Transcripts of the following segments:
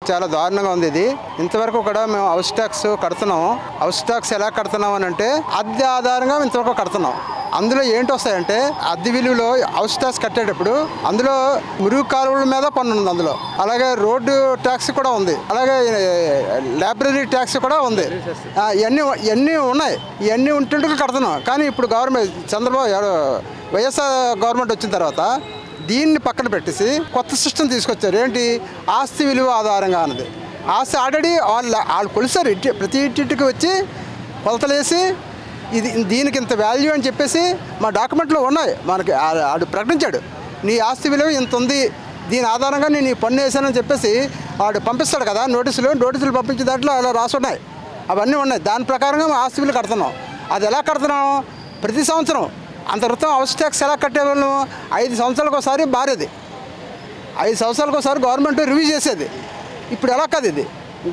చాలా దారుణంగా ఉంది ఇది. ఇంతవరకు కూడా మేము హౌస్ ట్యాక్స్ కడుతున్నాము. హౌస్ ట్యాక్స్ ఎలా కడుతున్నాం అని అంటే అద్దె ఆధారంగా ఇంతవరకు కడుతున్నాం. అందులో ఏంటి వస్తాయంటే అద్దె విలువలో హౌస్ ట్యాక్స్ కట్టేటప్పుడు అందులో మురుగు కాలువల మీద పన్ను ఉంది, అందులో అలాగే రోడ్డు ట్యాక్స్ కూడా ఉంది, అలాగే లైబ్రరీ ట్యాక్స్ కూడా ఉంది. ఇవన్నీ ఉన్నాయి. ఇవన్నీ ఉంటుంటే కడుతున్నాం. కానీ ఇప్పుడు గవర్నమెంట్ చంద్రబాబు వైఎస్ఆర్ గవర్నమెంట్ వచ్చిన తర్వాత దీన్ని పక్కన పెట్టేసి కొత్త సిస్టమ్ తీసుకొచ్చారు. ఏంటి? ఆస్తి విలువ ఆధారంగా అన్నది. ఆస్తి ఆల్రెడీ వాళ్ళు కొలిసారు. ప్రతి ఇంటికి వచ్చి కొలతలేసి దీనికి ఇంత వాల్యూ అని చెప్పేసి మా డాక్యుమెంట్లో ఉన్నాయి. మనకి ఆడు ప్రకటించాడు, నీ ఆస్తి విలువ ఇంత ఉంది, దీని ఆధారంగా నేను ఈ పన్ను వేసానని చెప్పేసి వాడు పంపిస్తాడు కదా నోటీసులు పంపించే దాంట్లో అలా రాసి ఉన్నాయి. అవన్నీ ఉన్నాయి. దాని ప్రకారంగా ఆస్తి విలువ కడుతున్నాం. అది ఎలా కడుతున్నాం? ప్రతి సంవత్సరం అంత క్రితం హౌస్ ట్యాక్స్ ఎలా కట్టేవాళ్ళం? 5 సంవత్సరాలకు ఒకసారి మారేది. 5 సంవత్సరాలకు ఒకసారి గవర్నమెంట్ రివ్యూ చేసేది. ఇప్పుడు ఎలా కాదు, ఇది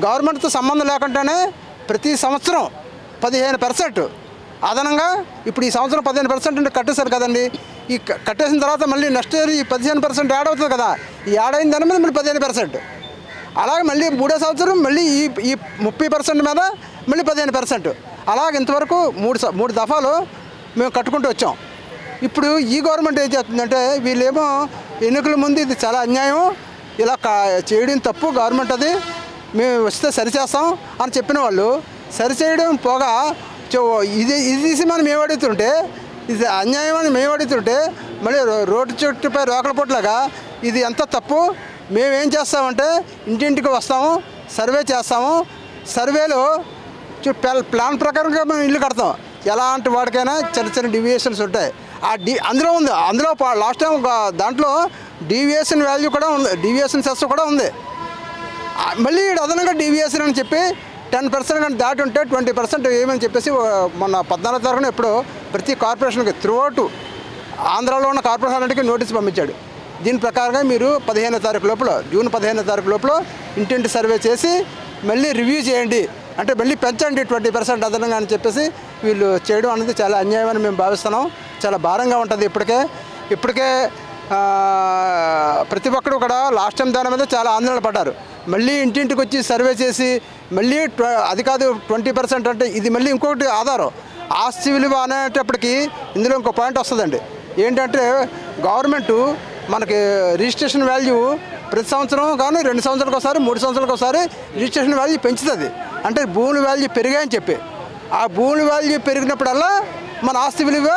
గవర్నమెంట్తో సంబంధం లేకుండానే ప్రతి సంవత్సరం 15% అదనంగా ఇప్పుడు ఈ సంవత్సరం 15% అంటే కట్టేశారు కదండి. ఈ కట్టేసిన తర్వాత మళ్ళీ నెక్స్ట్ ఇయర్ ఈ 15% యాడ్ అవుతుంది కదా. ఈ యాడ్ అయిన దాని మీద మళ్ళీ 15%. అలాగే మళ్ళీ 3వ సంవత్సరం మళ్ళీ ఈ 30% మీద మళ్ళీ 15%. అలాగే ఇంతవరకు మూడు దఫాలు మేము కట్టుకుంటూ వచ్చాం. ఇప్పుడు ఈ గవర్నమెంట్ ఏం చేస్తుందంటే వీళ్ళేమో ఎన్నికల ముందు ఇది చాలా అన్యాయం, ఇలా చేయడం తప్పు, గవర్నమెంట్ అది మేము వస్తే సరిచేస్తాం అని చెప్పిన వాళ్ళు సరిచేయడం పోగా ఇది తీసి మనం మేము అడుగుతుంటే, ఇది అన్యాయం అని మేము అడుగుతుంటే మళ్ళీ రోడ్డు చుట్టుపై రోకల పొట్లాగా ఇది ఎంత తప్పు. మేమేం చేస్తామంటే ఇంటింటికి వస్తాము, సర్వే చేస్తాము. సర్వేలో ప్లాన్ ప్రకారంగా మేము ఇల్లు కడతాం. ఎలాంటి వాడికైనా చిన్న డీవియేషన్స్ ఉంటాయి. అందులో ఉంది. అందులో లాస్ట్ టైం దాంట్లో డీవియేషన్ వాల్యూ కూడా ఉంది, డీవియేషన్ సెస్ కూడా ఉంది. మళ్ళీ అదనంగా డీవియేషన్ అని చెప్పి 10% కానీ దాటి ఉంటే 20% ఏమని చెప్పేసి మొన్న 14వ తారీఖున ఎప్పుడో ప్రతి కార్పొరేషన్కి త్రూఅవుట్ ఆంధ్రాలో ఉన్న కార్పొరేషన్కి నోటీస్ పంపించాడు. దీని ప్రకారంగా మీరు 15వ తారీఖు లోపల, జూన్ 15వ తారీఖు లోపల ఇంటింటి సర్వే చేసి మళ్ళీ రివ్యూ చేయండి, అంటే మళ్ళీ పెంచండి 20% అదనంగా అని చెప్పేసి వీళ్ళు చేయడం అనేది చాలా అన్యాయం అని మేము భావిస్తున్నాం. చాలా భారంగా ఉంటుంది. ఇప్పటికే ప్రతి ఒక్కరు కూడా లాస్ట్ టైం దాని మీద చాలా ఆందోళన పడ్డారు. మళ్ళీ ఇంటింటికి వచ్చి సర్వే చేసి మళ్ళీ అది కాదు 20% అంటే ఇది మళ్ళీ ఇంకొకటి ఆధారం ఆస్తి విలువ అనేటప్పటికీ ఇందులో ఇంకో పాయింట్ వస్తుందండి. ఏంటంటే గవర్నమెంటు మనకి రిజిస్ట్రేషన్ వాల్యూ ప్రతి సంవత్సరం కానీ 2 సంవత్సరాలకు ఒకసారి 3 సంవత్సరాలకు ఒకసారి రిజిస్ట్రేషన్ వాల్యూ పెంచుతుంది. అంటే భూముల వాల్యూ పెరిగాయని చెప్పి ఆ భూముల వాల్యూ పెరిగినప్పుడల్లా మన ఆస్తి విలువ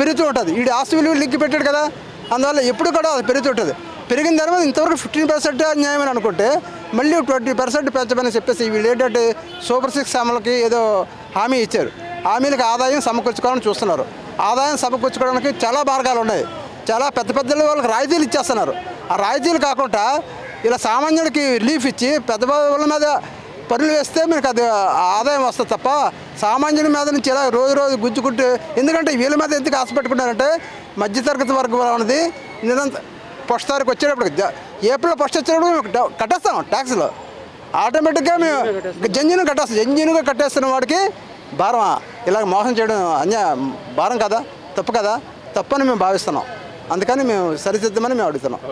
పెరుగుతూ ఉంటుంది. ఈ ఆస్తి విలువ లింక్ పెట్టాడు కదా, అందువల్ల ఎప్పుడు కూడా అది పెరుగుతుంటుంది. పెరిగిన తర్వాత ఇంతవరకు 15% న్యాయం అని అనుకుంటే మళ్ళీ 20% పెంచమని చెప్పేసి వీళ్ళు ఏంటంటే సూపర్ 6 అమలుకి ఏదో హామీ ఇచ్చారు. హామీలకు ఆదాయం సమకూర్చుకోవాలని చూస్తున్నారు. ఆదాయం సమకూర్చుకోవడానికి చాలా మార్గాలు ఉన్నాయి. చాలా పెద్ద వాళ్ళకి రాయితీలు ఇచ్చేస్తున్నారు. ఆ రాయితీలు కాకుండా ఇలా సామాన్యుడికి రిలీఫ్ ఇచ్చి పెద్ద వాళ్ళ మీద పనులు వేస్తే మీకు అది ఆదాయం వస్తుంది తప్ప సామాన్యుడి మీద నుంచి ఇలా రోజు గుంజుకుంటూ, ఎందుకంటే వీళ్ళ మీద ఎందుకు ఆశపెట్టుకున్నారంటే మధ్యతరగతి వర్గం అనేది ఫస్ట్ తారీఖు వచ్చేటప్పుడు ఏప్రిల్ ఫస్ట్ వచ్చేటప్పుడు మేము కట్టేస్తాం ట్యాక్స్లో ఆటోమేటిక్గా మేము జెన్యున్గా కట్టేస్తున్న వాడికి భారం. ఇలా మోసం చేయడం భారం కదా, తప్పు కదా, తప్పని మేము భావిస్తున్నాం. అందుకని మేము సరిదిద్దమని మేము అడుగుతున్నాం.